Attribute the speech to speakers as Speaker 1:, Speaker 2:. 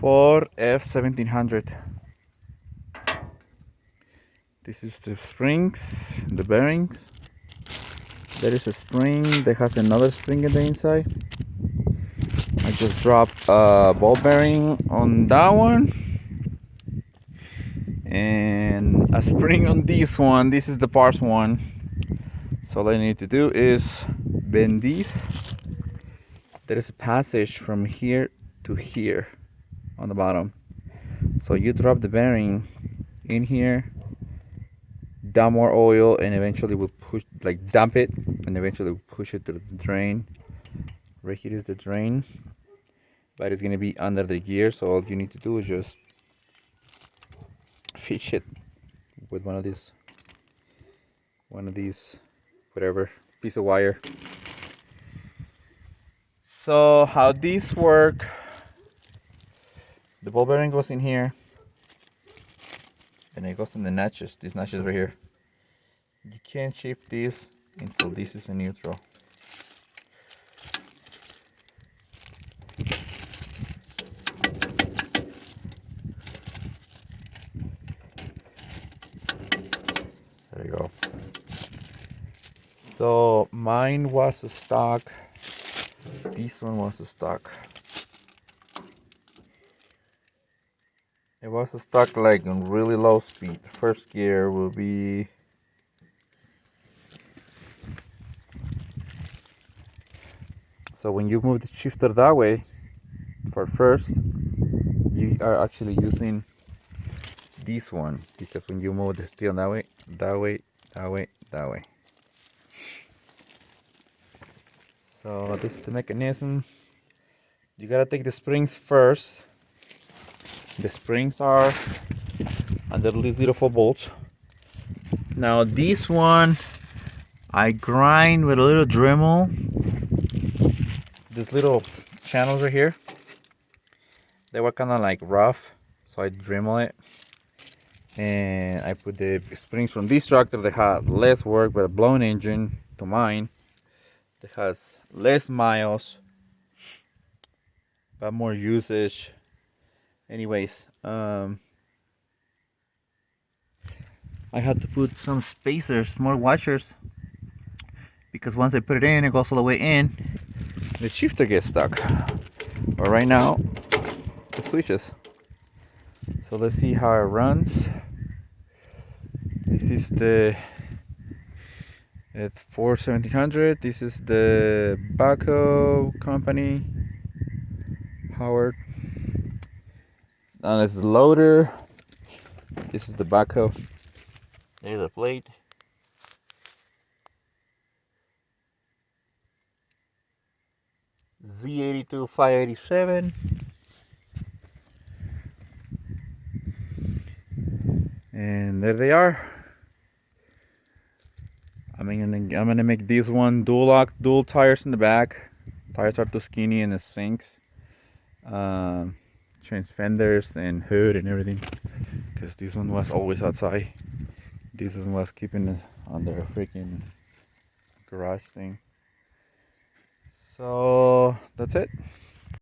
Speaker 1: for f1700. This is the springs, the bearings. There is a spring that has another spring in the inside. I just dropped a ball bearing on that one and a spring on this one. This is the parts one. So all I need to do is bend these. There is a passage from here to here on the bottom. So you drop the bearing in here, dump more oil, and eventually we'll push, like dump it, and eventually we'll push it to the drain. Right here is the drain, but it's gonna be under the gear. So all you need to do is just fish it with one of these, whatever piece of wire. So how these work? The ball bearing goes in here, and it goes in the notches. These notches right here. You can't shift this until this is in neutral. There you go. So mine was a stock. This one was a stock. It was a stock like on really low speed. First gear will be so when you move the shifter that way for first, you are actually using this one, because when you move the steel that way, that way, that way, that way. So this is the mechanism. You gotta take the springs first. The springs are under these little 4 bolts. Now this one I grind with a little Dremel. These little channels right here, they were kind of like rough, so I Dremel it, and I put the springs from this tractor that had less work but a blown engine to mine that has less miles but more usage. Anyways, I had to put some spacers, more washers, because once I put it in, it goes all the way in, the shifter gets stuck. But right now it switches. So let's see how it runs. This is the f1700. This is the backhoe company, Howard. And it's the loader. This is the backhoe. There's the plate. Z82 587. And there they are. I'm gonna make this one dual lock, dual tires in the back. Tires are too skinny and it sinks. Change fenders and hood and everything, because this one was always outside. This one was keeping it under a freaking garage thing. So that's it.